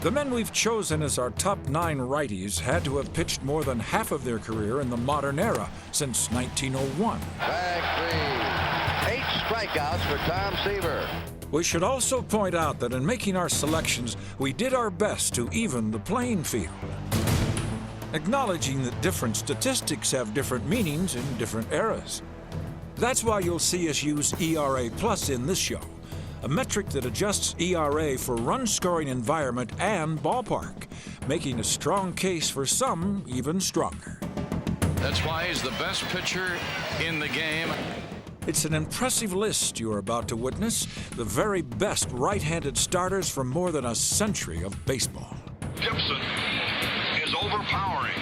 The men we've chosen as our top 9 righties had to have pitched more than half of their career in the modern era since 1901. Bag 3. 8 strikeouts for Tom Seaver. We should also point out that in making our selections, we did our best to even the playing field, acknowledging that different statistics have different meanings in different eras. That's why you'll see us use ERA Plus in this show, a metric that adjusts ERA for run-scoring environment and ballpark, making a strong case for some even stronger. That's why he's the best pitcher in the game. It's an impressive list you're about to witness, the very best right-handed starters from more than a century of baseball. Gibson is overpowering.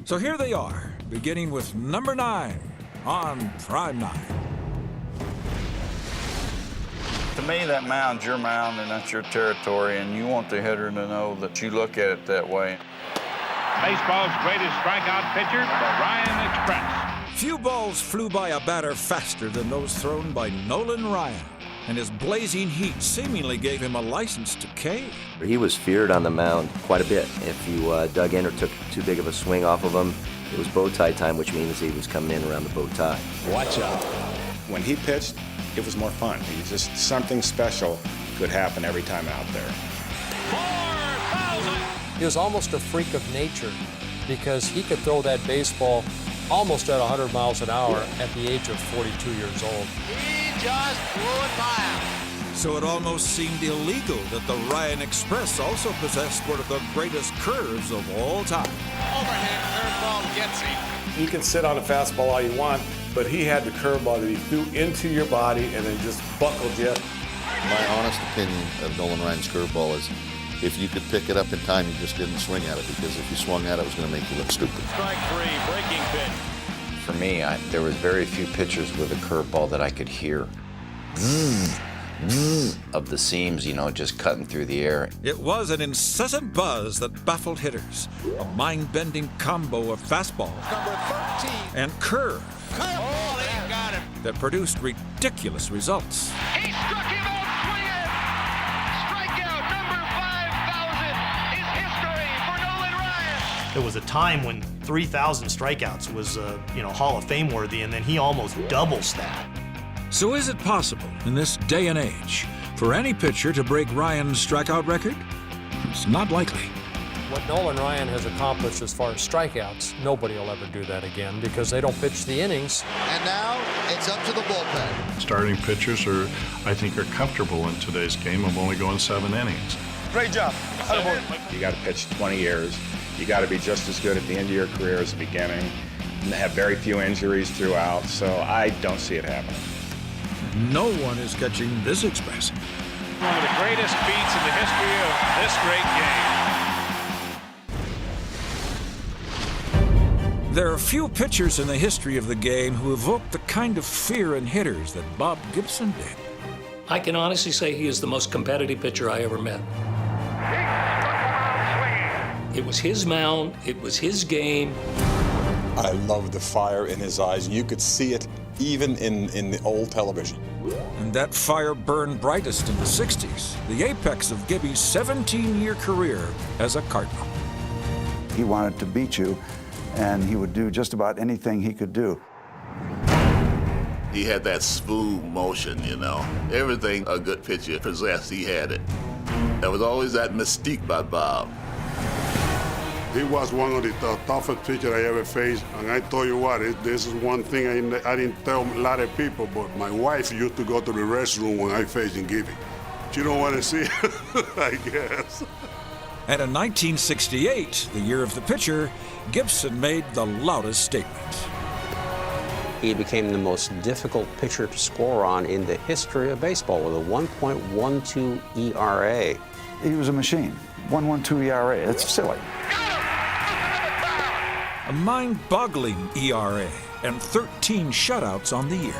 So here they are, beginning with number 9 on Prime 9. To me, that mound's your mound and that's your territory, and you want the hitter to know that you look at it that way. Baseball's greatest strikeout pitcher, the Ryan Express. Few balls flew by a batter faster than those thrown by Nolan Ryan, and his blazing heat seemingly gave him a license to cave. He was feared on the mound quite a bit. If you dug in or took too big of a swing off of him, it was bow tie time, which means he was coming in around the bow tie. Watch out. When he pitched, it was more fun. Just something special could happen every time out there. 4,000. He was almost a freak of nature because he could throw that baseball almost at 100 miles an hour at the age of 42 years old. He just blew it by. So it almost seemed illegal that the Ryan Express also possessed one of the greatest curves of all time. Overhand curveball gets him. You can sit on a fastball all you want, but he had the curveball that he threw into your body and then just buckled you. My honest opinion of Nolan Ryan's curveball is if you could pick it up in time, you just didn't swing at it, because if you swung at it, it was going to make you look stupid. Strike 3, breaking pitch. For me, there was very few pitchers with a curveball that I could hear. Of the seams, just cutting through the air. It was an incessant buzz that baffled hitters, a mind-bending combo of fastball Number 13. and curve Oh, they got him. that produced ridiculous results. He struck him out swinging. Strikeout number 5,000 is history for Nolan Ryan. There was a time when 3,000 strikeouts was, Hall of Fame worthy, and then he almost doubles that. So is it possible in this day and age for any pitcher to break Ryan's strikeout record? It's not likely. What Nolan Ryan has accomplished as far as strikeouts, nobody will ever do that again because they don't pitch the innings. And now it's up to the bullpen. Starting pitchers I think, are comfortable in today's game of only going 7 innings. Great job. You got to pitch 20 years. You got to be just as good at the end of your career as the beginning. And have very few injuries throughout, so I don't see it happening. No one is catching this express. One of the greatest feats in the history of this great game. There are few pitchers in the history of the game who evoked the kind of fear in hitters that Bob Gibson did. I can honestly say he is the most competitive pitcher I ever met. It was his mound, it was his game. I loved the fire in his eyes. You could see it even in the old television. And that fire burned brightest in the 60s, the apex of Gibby's 17-year career as a Cardinal. He wanted to beat you, and he would do just about anything he could do. He had that smooth motion, Everything a good pitcher possessed, he had it. There was always that mystique about Bob. He was one of the toughest pitchers I ever faced, and I tell you what, this is one thing I didn't tell a lot of people, but my wife used to go to the restroom when I faced in Gibby. She don't want to see it, I guess. And in 1968, the year of the pitcher, Gibson made the loudest statement. He became the most difficult pitcher to score on in the history of baseball with a 1.12 ERA. He was a machine. 1.12 ERA. It's silly. A mind-boggling ERA and 13 shutouts on the year.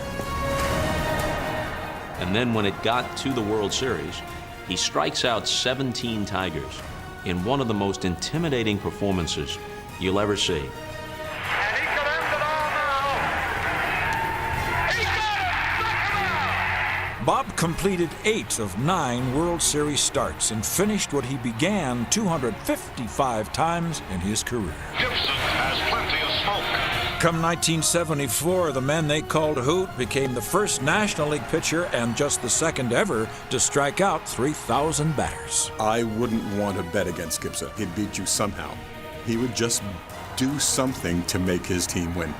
And then when it got to the World Series, he strikes out 17 Tigers in one of the most intimidating performances you'll ever see. Bob Hoot completed 8 of 9 World Series starts and finished what he began 255 times in his career. Gibson has plenty of smoke. Come 1974, the man they called Hoot became the first National League pitcher and just the second ever to strike out 3,000 batters. I wouldn't want to bet against Gibson. He'd beat you somehow. He would just do something to make his team win.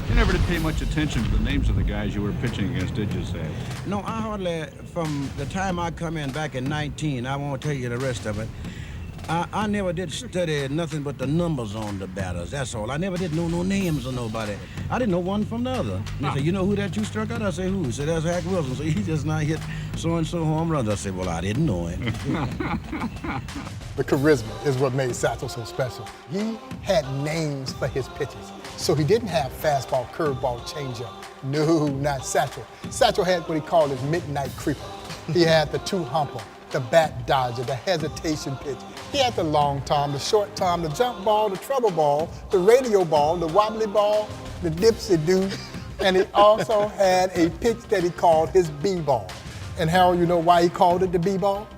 You never did pay much attention to the names of the guys you were pitching against, did you, say? No, I hardly, from the time I come in back in 19, I won't tell you the rest of it. I never did study nothing but the numbers on the batters, that's all. I never did know no names of nobody. I didn't know one from the other. They say, you know who that you struck out? I say, who? He said, that's Hack Wilson. So he just not hit so-and-so home runs. I said, well, I didn't know him. The charisma is what made Satchel so special. He had names for his pitches. So he didn't have fastball, curveball, changeup. No, not Satchel. Satchel had what he called his midnight creeper. He had the two-humper, the bat dodger, the hesitation pitch. He had the long tom, the short tom, the jump ball, the trouble ball, the radio ball, the wobbly ball, the dipsy-do, and he also had a pitch that he called his B-ball. And Harold, you know why he called it the B-ball?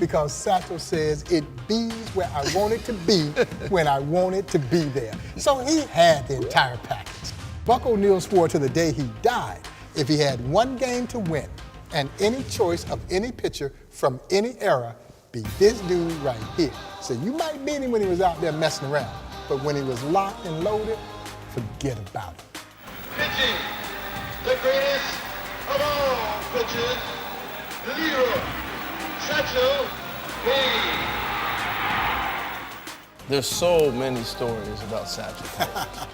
Because Satchel says it bees where I want it to be when I want it to be there. So he had the entire package. Buck O'Neil swore to the day he died, if he had one game to win and any choice of any pitcher from any era, be this dude right here. So you might beat him when he was out there messing around, but when he was locked and loaded, forget about it. Pitching, the greatest of all pitchers, Leroy Satchel Paige. There's so many stories about Satchel Paige,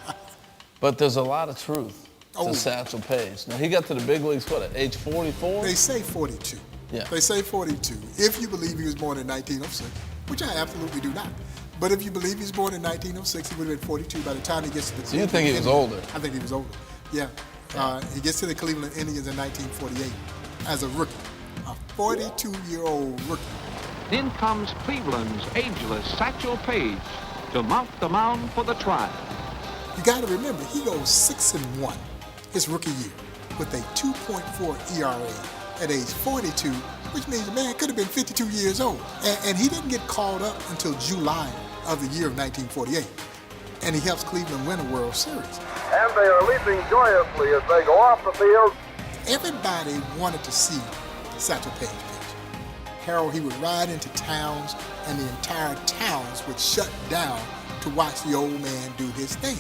but there's a lot of truth to Satchel Paige. Now, he got to the big leagues, what, at age 44? They say 42. Yeah. They say 42. If you believe he was born in 1906, which I absolutely do not. But if you believe he was born in 1906, he would have been 42 by the time he gets to the Cleveland So you think he was older? I think he was older, yeah. He gets to the Cleveland Indians in 1948 as a rookie, a 42-year-old rookie. In comes Cleveland's ageless Satchel Paige to mount the mound for the Tribe. You got to remember, he goes 6-1 his rookie year with a 2.4 ERA at age 42, which means the man could have been 52 years old. And he didn't get called up until July of the year of 1948. And he helps Cleveland win a World Series. And they are leaping joyously as they go off the field. Everybody wanted to see Satchel Paige pitch. Harold, he would ride into towns, and the entire towns would shut down to watch the old man do his thing.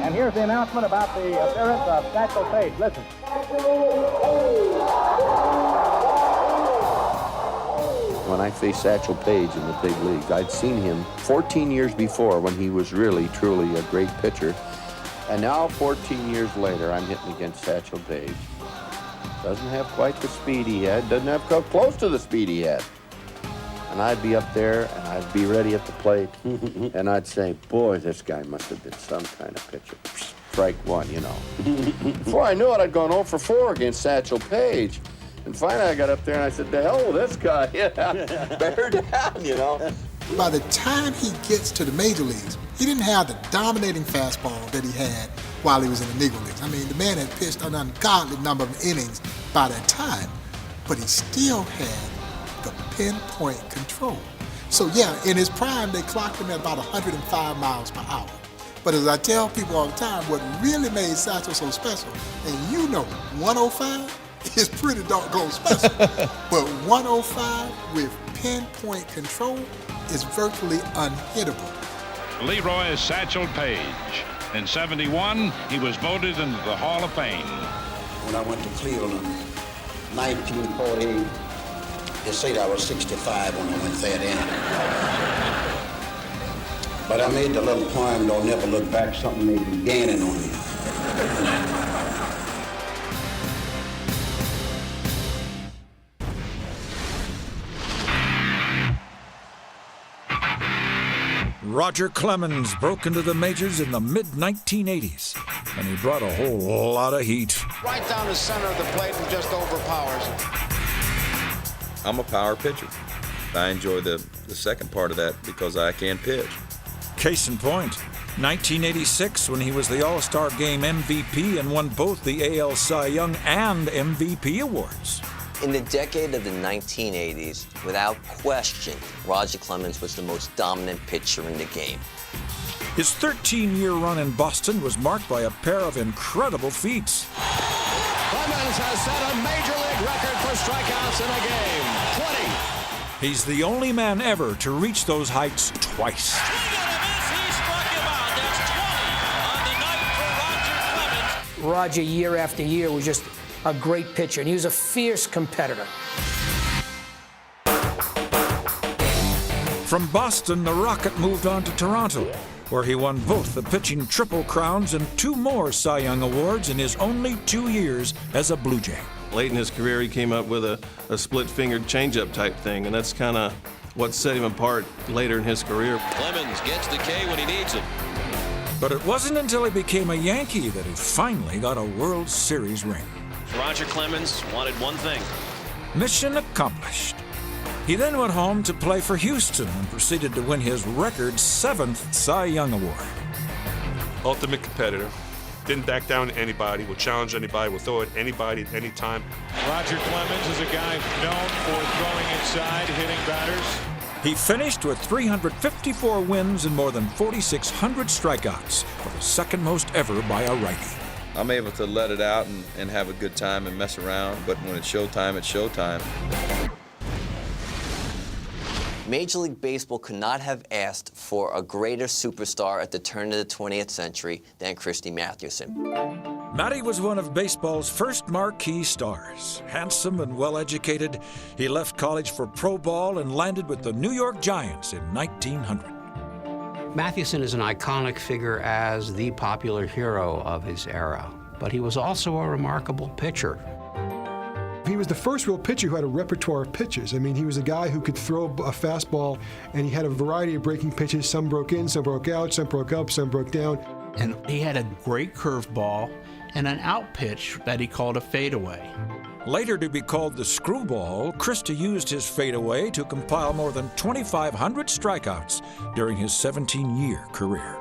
And here's the announcement about the appearance of Satchel Paige. Listen. When I faced Satchel Paige in the big leagues, I'd seen him 14 years before when he was really, truly a great pitcher. And now, 14 years later, I'm hitting against Satchel Paige. Doesn't have quite the speed he had, doesn't have close to the speed he had. And I'd be up there, and I'd be ready at the plate, and I'd say, boy, this guy must have been some kind of pitcher. Strike one, you know. Before I knew it, I'd gone 0 for 4 against Satchel Paige. And finally, I got up there, and I said, the hell with this guy. Yeah, bear down, you know. By the time he gets to the major leagues, he didn't have the dominating fastball that he had while he was in the Negro Leagues. I mean, the man had pitched an ungodly number of innings by that time, but he still had the pinpoint control. So yeah, in his prime, they clocked him at about 105 miles per hour. But as I tell people all the time, what really made Satchel so special, and you know, 105 is pretty doggone special, but 105 with pinpoint control is virtually unhittable. Leroy Satchel Paige. In '71, he was voted into the Hall of Fame. When I went to Cleveland, 1948, they said I was 65 when I went there then. But I made the little poem, Don't Never Look Back, something may be gaining on you. Roger Clemens broke into the majors in the mid-1980s, and he brought a whole lot of heat. Right down the center of the plate and just overpowers it. I'm a power pitcher. I enjoy the second part of that because I can pitch. Case in point, 1986, when he was the All-Star Game MVP and won both the AL Cy Young and MVP awards. In the decade of the 1980s, without question, Roger Clemens was the most dominant pitcher in the game. His 13-year run in Boston was marked by a pair of incredible feats. Clemens has set a major league record for strikeouts in a game, 20. He's the only man ever to reach those heights twice. Roger, year after year, was just a great pitcher, and he was a fierce competitor. From Boston, the Rocket moved on to Toronto, where he won both the pitching Triple Crowns and 2 more Cy Young Awards in his only 2 years as a Blue Jay. Late in his career, he came up with a split-fingered changeup type thing, and that's kind of what set him apart later in his career. Clemens gets the K when he needs it. But it wasn't until he became a Yankee that he finally got a World Series ring. Roger Clemens wanted one thing. Mission accomplished. He then went home to play for Houston and proceeded to win his record 7th Cy Young Award. Ultimate competitor. Didn't back down to anybody, will challenge anybody, will throw at anybody at any time. Roger Clemens is a guy known for throwing inside, hitting batters. He finished with 354 wins and more than 4,600 strikeouts, for the second most ever by a righty. I'm able to let it out and have a good time and mess around, but when it's showtime, it's showtime. Major League Baseball could not have asked for a greater superstar at the turn of the 20th century than Christy Mathewson. Matty was one of baseball's first marquee stars. Handsome and well-educated, he left college for pro ball and landed with the New York Giants in 1900. Mathewson is an iconic figure as the popular hero of his era, but he was also a remarkable pitcher. He was the first real pitcher who had a repertoire of pitches. I mean, he was a guy who could throw a fastball, and he had a variety of breaking pitches. Some broke in, some broke out, some broke up, some broke down. And he had a great curveball and an out pitch that he called a fadeaway. Later to be called the screwball, Christie used his fadeaway to compile more than 2,500 strikeouts during his 17-year career.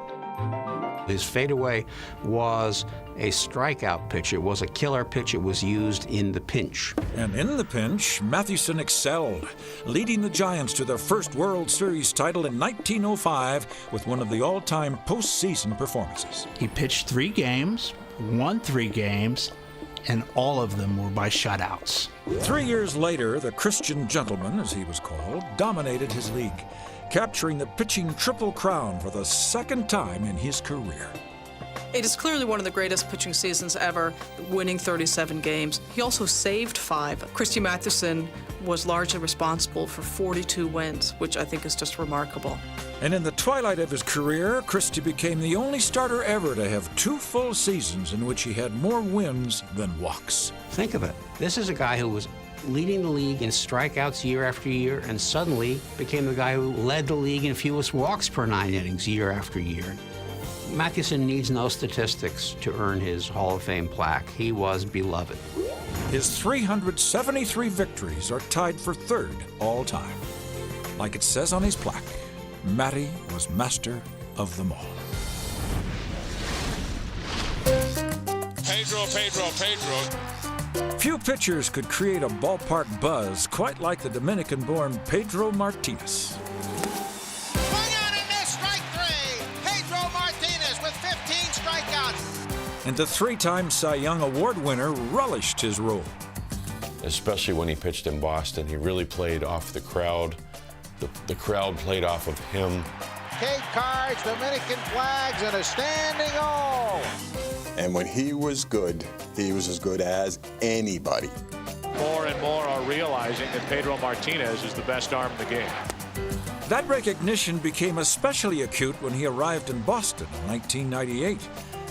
His fadeaway was a strikeout pitch. It was a killer pitch. It was used in the pinch. And in the pinch, Mathewson excelled, leading the Giants to their first World Series title in 1905 with one of the all-time postseason performances. He pitched 3 games, won 3 games, and all of them were by shutouts. 3 years later, the Christian Gentleman, as he was called, dominated his league, capturing the pitching Triple Crown for the second time in his career. It is clearly one of the greatest pitching seasons ever, winning 37 games. He also saved 5. Christy Mathewson was largely responsible for 42 wins, which I think is just remarkable. And in the twilight of his career, Christie became the only starter ever to have 2 full seasons in which he had more wins than walks. Think of it. This is a guy who was leading the league in strikeouts year after year, and suddenly became the guy who led the league in fewest walks per 9 innings year after year. Mathewson needs no statistics to earn his Hall of Fame plaque. He was beloved. His 373 victories are tied for 3rd all time. Like it says on his plaque, Matty was master of them all. Pedro. Few pitchers could create a ballpark buzz quite like the Dominican-born Pedro Martinez. And the 3-time Cy Young Award winner relished his role. Especially when he pitched in Boston, he really played off the crowd. The crowd played off of him. Cape cards, Dominican flags, and a standing O. And when he was good, he was as good as anybody. More and more are realizing that Pedro Martinez is the best arm in the game. That recognition became especially acute when he arrived in Boston in 1998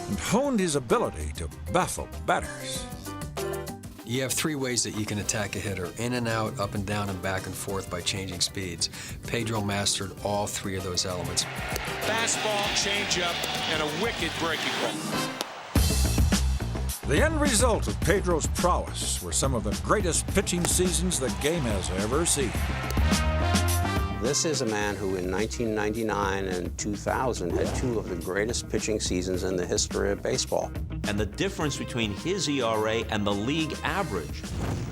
and honed his ability to baffle batters. You have 3 ways that you can attack a hitter: in and out, up and down, and back and forth by changing speeds. Pedro mastered all 3 of those elements. Fastball, changeup, and a wicked breaking ball. The end result of Pedro's prowess were some of the greatest pitching seasons the game has ever seen. This is a man who in 1999 and 2000 had two of the greatest pitching seasons in the history of baseball. And the difference between his ERA and the league average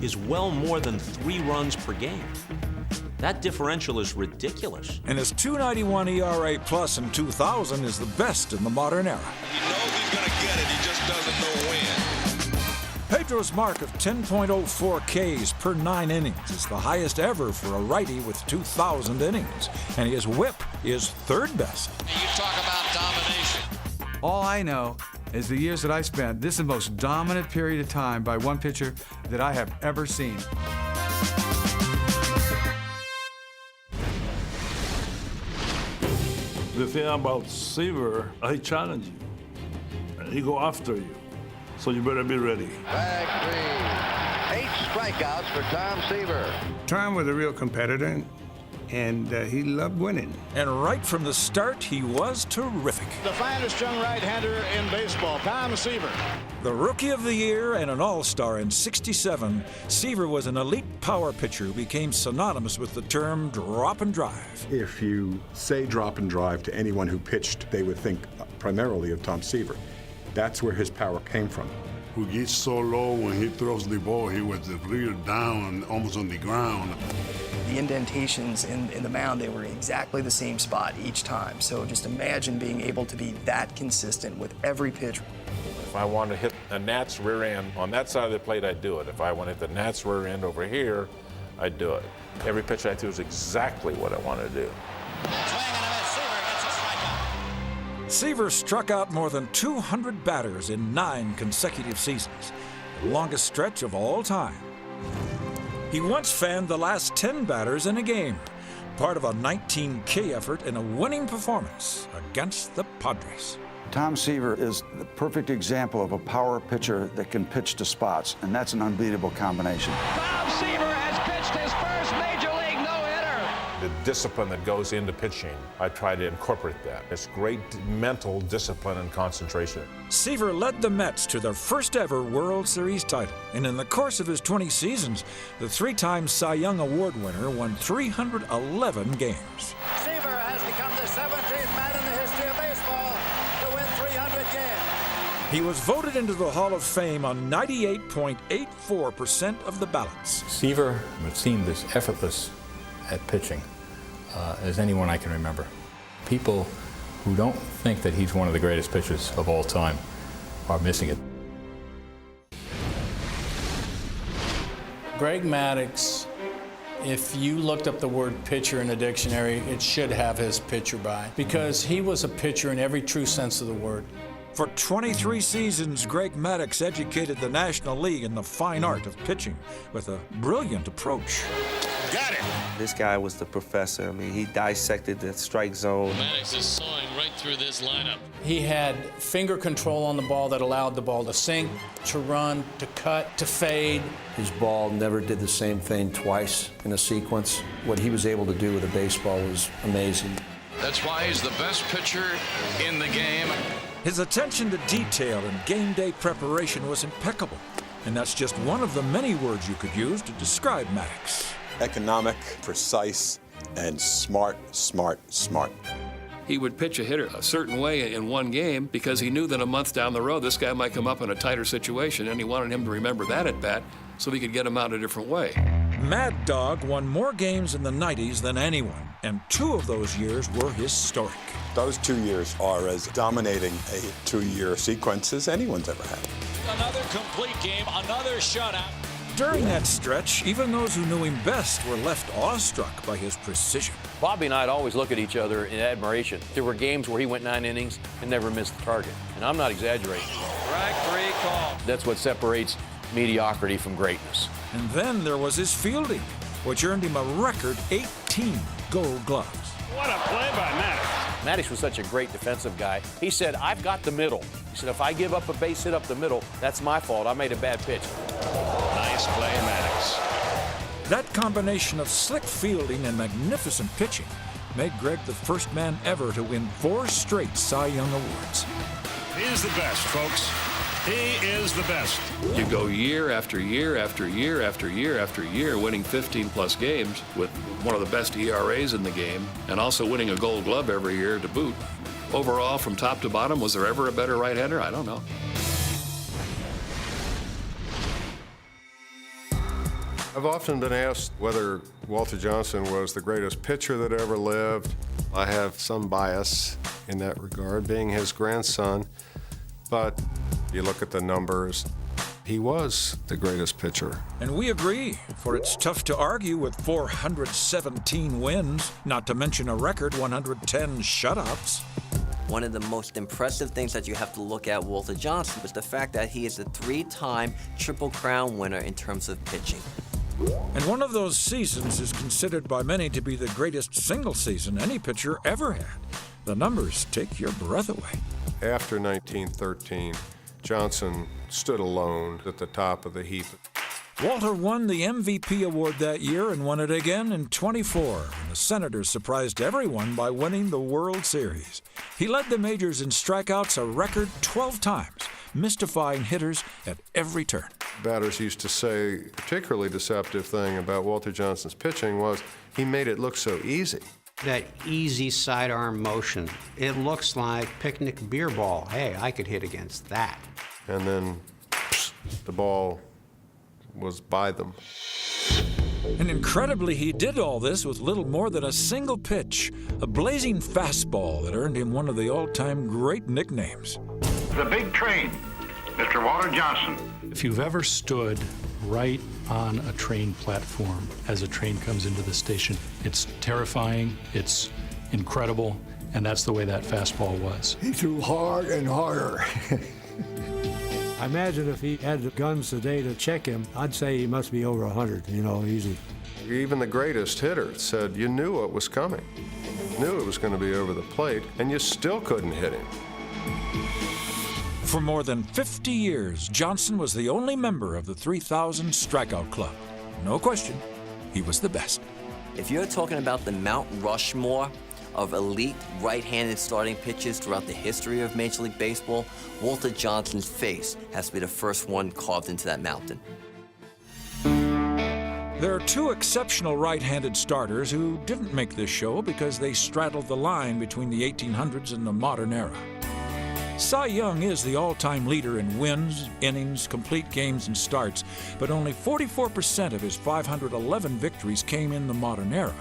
is well more than 3 runs per game. That differential is ridiculous. And his 291 ERA plus in 2000 is the best in the modern era. He knows he's going to get it, he just doesn't know when. Pedro's mark of 10.04 Ks per 9 innings is the highest ever for a righty with 2,000 innings, and his whip is third best. You talk about domination. All I know is the years that I spent, this is the most dominant period of time by one pitcher that I have ever seen. The thing about Seaver, he challenge you, and he go after you. So you better be ready. Bag 3. 8 strikeouts for Tom Seaver. Tom was a real competitor, and he loved winning. And right from the start, he was terrific. The finest young right-hander in baseball, Tom Seaver. The Rookie of the Year and an All-Star in '67, Seaver was an elite power pitcher who became synonymous with the term drop and drive. If you say drop and drive to anyone who pitched, they would think primarily of Tom Seaver. That's where his power came from. Who gets so low when he throws the ball, he was rear down, almost on the ground. The indentations in the mound, they were exactly the same spot each time. So just imagine being able to be that consistent with every pitch. If I wanted to hit a Nats rear end on that side of the plate, I'd do it. If I wanted the Nats rear end over here, I'd do it. Every pitch I threw was exactly what I wanted to do. Seaver struck out more than 200 batters in 9 consecutive seasons, the longest stretch of all time. He once fanned the last 10 batters in a game, part of a 19K effort in a winning performance against the Padres. Tom Seaver is the perfect example of a power pitcher that can pitch to spots, and that's an unbeatable combination. Tom Seaver has pitched his first Major League no-hitter. The discipline that goes into pitching, I try to incorporate that. It's great mental discipline and concentration. Seaver led the Mets to their first ever World Series title, and in the course of his 20 seasons, the 3-time Cy Young Award winner won 311 games. Seaver has become the 17th man in the history of baseball to win 300 games. He was voted into the Hall of Fame on 98.84% of the ballots. Seaver seemed as effortless at pitching as anyone I can remember. People who don't think that he's one of the greatest pitchers of all time are missing it. Greg Maddux, if you looked up the word pitcher in a dictionary, it should have his pitcher by, because he was a pitcher in every true sense of the word. For 23 seasons, Greg Maddux educated the National League in the fine art of pitching with a brilliant approach. Got it. This guy was the professor. I mean, he dissected the strike zone. Maddux is sawing right through this lineup. He had finger control on the ball that allowed the ball to sink, to run, to cut, to fade. His ball never did the same thing twice in a sequence. What he was able to do with a baseball was amazing. That's why he's the best pitcher in the game. His attention to detail and game day preparation was impeccable, and that's just one of the many words you could use to describe Maddux. Economic, precise, and smart. He would pitch a hitter a certain way in one game because he knew that a month down the road this guy might come up in a tighter situation, and he wanted him to remember that at bat so he could get him out a different way. Mad Dog won more games in the 90s than anyone, and 2 of those years were historic. Those 2 years are as dominating a 2-year sequence as anyone's ever had. Another complete game, another shutout. During that stretch, even those who knew him best were left awestruck by his precision. Bobby and I'd always look at each other in admiration. There were games where he went 9 innings and never missed the target. And I'm not exaggerating. Strike 3 call. That's what separates mediocrity from greatness. And then there was his fielding, which earned him a record 18 Gold Gloves. What a play by Maddux. Maddux was such a great defensive guy. He said, I've got the middle. He said, if I give up a base hit up the middle, that's my fault. I made a bad pitch. Nice play, Maddux. That combination of slick fielding and magnificent pitching made Greg the first man ever to win 4 straight Cy Young Awards. He's the best, folks. He is the best. You go year after year after year after year after year winning 15-plus games with one of the best ERAs in the game and also winning a Gold Glove every year to boot. Overall, from top to bottom, was there ever a better right-hander? I don't know. I've often been asked whether Walter Johnson was the greatest pitcher that ever lived. I have some bias in that regard, being his grandson. But you look at the numbers, he was the greatest pitcher. And we agree, for it's tough to argue with 417 wins, not to mention a record 110 shutouts. One of the most impressive things that you have to look at Walter Johnson was the fact that he is a 3-time Triple Crown winner in terms of pitching. And one of those seasons is considered by many to be the greatest single season any pitcher ever had. The numbers take your breath away. After 1913, Johnson stood alone at the top of the heap. Walter won the MVP award that year and won it again in 24. And the Senators surprised everyone by winning the World Series. He led the majors in strikeouts a record 12 times, mystifying hitters at every turn. Batters used to say a particularly deceptive thing about Walter Johnson's pitching was he made it look so easy. That easy sidearm motion, it looks like picnic beer ball. Hey, I could hit against that. And then the ball was by them. And incredibly, he did all this with little more than a single pitch, a blazing fastball that earned him one of the all-time great nicknames. The big train, Mr. Walter Johnson. If you've ever stood right on a train platform as a train comes into the station, it's terrifying, it's incredible, and that's the way that fastball was. He threw hard and harder. I imagine if he had the guns today to check him, I'd say he must be over 100, easy. Even the greatest hitter said you knew what was coming. Knew it was going to be over the plate, and you still couldn't hit him. For more than 50 years, Johnson was the only member of the 3,000 Strikeout Club. No question, he was the best. If you're talking about the Mount Rushmore of elite right-handed starting pitchers throughout the history of Major League Baseball, Walter Johnson's face has to be the first one carved into that mountain. There are two exceptional right-handed starters who didn't make this show because they straddled the line between the 1800s and the modern era. Cy Young is the all-time leader in wins, innings, complete games, and starts, but only 44% of his 511 victories came in the modern era.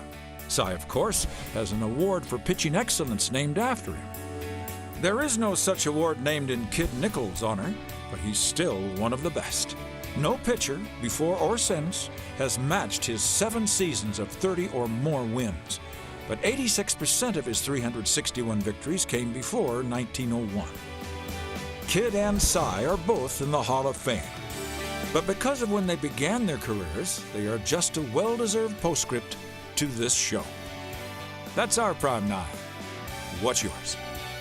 Cy, of course, has an award for pitching excellence named after him. There is no such award named in Kid Nichols' honor, but he's still one of the best. No pitcher, before or since, has matched his 7 seasons of 30 or more wins. But 86% of his 361 victories came before 1901. Kid and Cy are both in the Hall of Fame. But because of when they began their careers, they are just a well-deserved postscript to this show. That's our Prime 9. What's yours?